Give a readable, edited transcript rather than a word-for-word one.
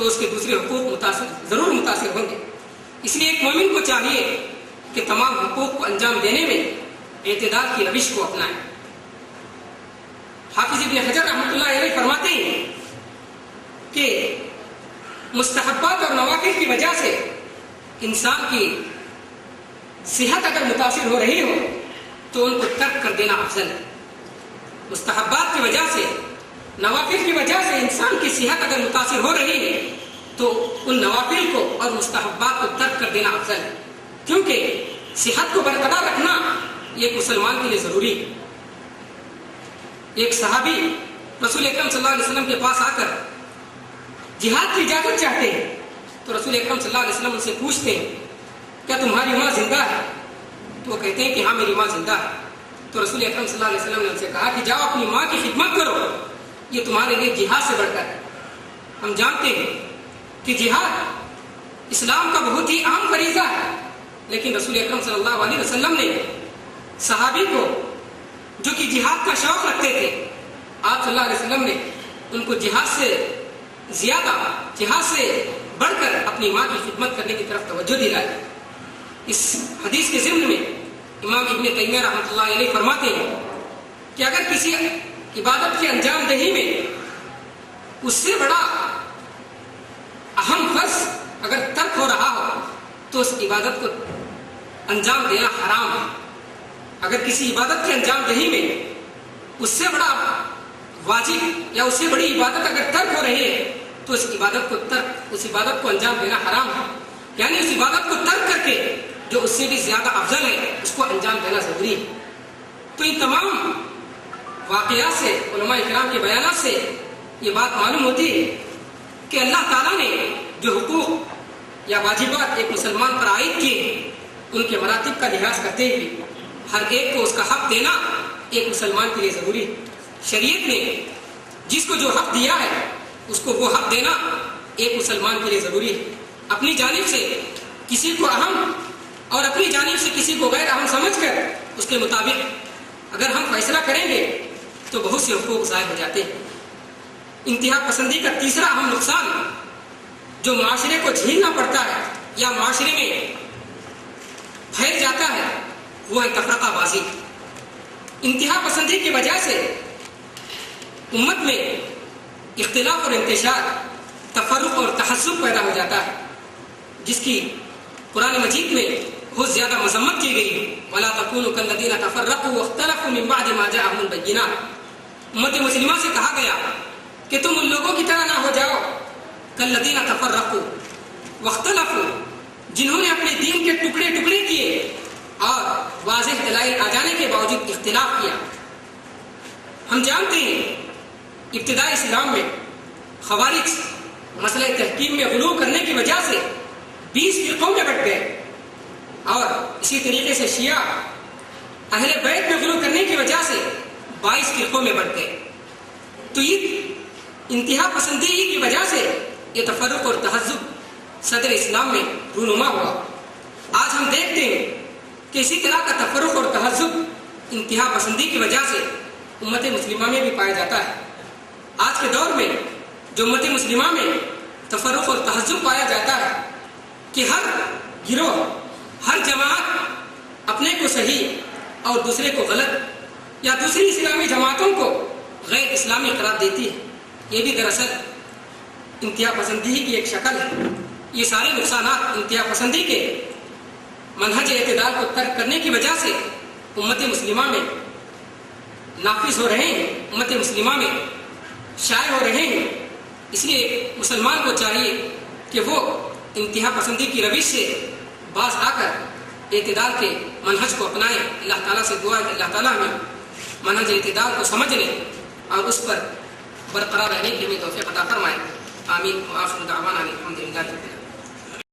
تو اس کے دوسرے حقوق ضرور متاثر ہوں گے۔ اس لیے ایک مومن کو چاہیے کہ تمام حقوق کو انجام دینے میں اعتدال کی روش کو اپنائیں۔ حافظ ابن حجر رحمۃ اللہ علیہ فرماتے ہیں کہ مستحبات اور نوافل کی وجہ سے انسان کی صحت اگر متاثر ہو رہی ہو تو ان کو ترک کر دینا افضل ہے۔ مستحبات کی وجہ سے، نوافل کی وجہ سے انسان کی صحت اگر متاثر ہو رہی ہے تو ان نوافل کو اور مستحبات کو ترک کر دینا افضل ہے، کیونکہ صحت کو برقرار رکھنا یہ ایک مسلمان کے لیے ضروری ہے۔ ایک صحابی رسول اکرم صلی اللہ علیہ وسلم کے پاس آ کر جہاد کی اجازت چاہتے ہیں تو رسول اکرم صلی اللہ علیہ وسلم ان سے پوچھتے ہیں کیا تمہاری ماں زندہ ہے؟ تو وہ کہتے ہیں کہ ہاں میری ماں زندہ ہے۔ تو رسول اکرم صلی اللہ علیہ وسلم نے ان سے کہا کہ جاؤ اپنی ماں کی خدمت کرو، یہ تمہارے لیے جہاد سے بڑھ کر ہے۔ ہم جانتے ہیں کہ جہاد اسلام کا بہت ہی اہم فریضہ ہے، لیکن رسول اکرم صلی اللہ علیہ وسلم نے صحابی کو جو کہ جہاد کا شوق رکھتے تھے، آپ صلی اللہ علیہ وسلم نے ان کو جہاد سے زیادہ، جہاد سے بڑھ کر اپنی ماں کی خدمت کرنے کی طرف توجہ دلائی۔ اس حدیث کے ضمن میں امام ابن تیمیہ رحمۃ اللہ علیہ فرماتے ہیں کہ اگر کسی عبادت کی انجام دہی میں اس سے بڑا اہم فرض اگر ترک ہو رہا ہو تو اس عبادت کو انجام دینا حرام ہے۔ اگر کسی عبادت کی انجام دہی میں اس سے بڑا واجب یا اس سے بڑی عبادت اگر ترک ہو رہی ہے تو اس عبادت کو انجام دینا حرام ہے، یعنی اس عبادت کو ترک کر کے جو اس سے بھی زیادہ افضل ہے اس کو انجام دینا ضروری ہے۔ تو ان تمام واقعات سے، علماء کرام کے بیانات سے یہ بات معلوم ہوتی ہے کہ اللہ تعالیٰ نے جو حقوق یا واجبات ایک مسلمان پر عائد کیے ہیں ان کے مراتب کا لحاظ کرتے ہوئے ہر ایک کو اس کا حق دینا ایک مسلمان کے لیے ضروری ہے۔ شریعت نے جس کو جو حق دیا ہے اس کو وہ حق دینا ایک مسلمان کے لیے ضروری ہے۔ اپنی جانب سے کسی کو اہم اور اپنی جانب سے کسی کو غیر اہم سمجھ کر اس کے مطابق اگر ہم فیصلہ کریں گے تو بہت سے حقوق ضائع ہو جاتے ہیں۔ انتہا پسندی کا تیسرا اہم نقصان جو معاشرے کو جھیلنا پڑتا ہے یا معاشرے میں پھیل جاتا ہے وہ ہے تفرقہ بازی۔ انتہا پسندی کی وجہ سے امت میں اختلاف اور انتشار، تفرق اور تحزب پیدا ہو جاتا ہے، جس کی قرآن مجید میں بہت زیادہ مذمت کی گئی ہے۔ وَلَا تَكُونُوا كَالَّذِينَ تَفَرَّقُوا وَاخْتَلَفُوا مِن بَعْدِ مَا جَاءَهُمُ الْبَيِّنَاتُ۔ امت مسلمہ سے کہا گیا کہ تم ان لوگوں کی طرح نہ ہو جاؤ كَالَّذِينَ تَفَرَّقُوا وَاخْتَلَفُوا، جنہوں نے اپنے دین کے ٹکڑے ٹکڑے کیے اور واضح دلائل آ جانے کے باوجود اختلاف کیا۔ ہم جانتے ہیں ابتدائی اسلام میں خوارج مسئلہ تحکیم میں غلو کرنے کی وجہ سے 20 فرقوں میں بٹ گئے، اور اسی طریقے سے شیعہ اہل بیت میں غلو کرنے کی وجہ سے 22 فرقوں میں بٹ گئے۔ تو یہ انتہا پسندی کی وجہ سے یہ تفرق اور تحزب صدر اسلام میں رونما ہوا۔ آج ہم دیکھتے ہیں کہ اسی طرح کا تفرق اور تحزب انتہا پسندی کی وجہ سے امت مسلمہ میں بھی پایا جاتا ہے۔ آج کے دور میں جو امت مسلمہ میں تفرق اور تحزب پایا جاتا ہے کہ ہر گروہ، ہر جماعت اپنے کو صحیح اور دوسرے کو غلط یا دوسری اسلامی جماعتوں کو غیر اسلامی قرار دیتی ہے، یہ بھی دراصل انتہا پسندی کی ایک شکل ہے۔ یہ سارے نقصانات انتہا پسندی کے منہج اعتدال کو ترک کرنے کی وجہ سے امت مسلمہ میں نافذ ہو رہے ہیں، امت مسلمہ میں شائع ہو رہے ہیں۔ اس لیے مسلمان کو چاہیے کہ وہ انتہا پسندی کی روش سے باز آ کر اعتدال کے منہج کو اپنائیں۔ اللہ تعالیٰ سے دعا ہے کہ اللہ تعالیٰ ہمیں منہج اعتدال کو سمجھنے اور اس پر برقرار رہنے کی ہمیں توفیق عطا فرمائے۔ آمین۔ وآخر دعوانا الحمد للہ۔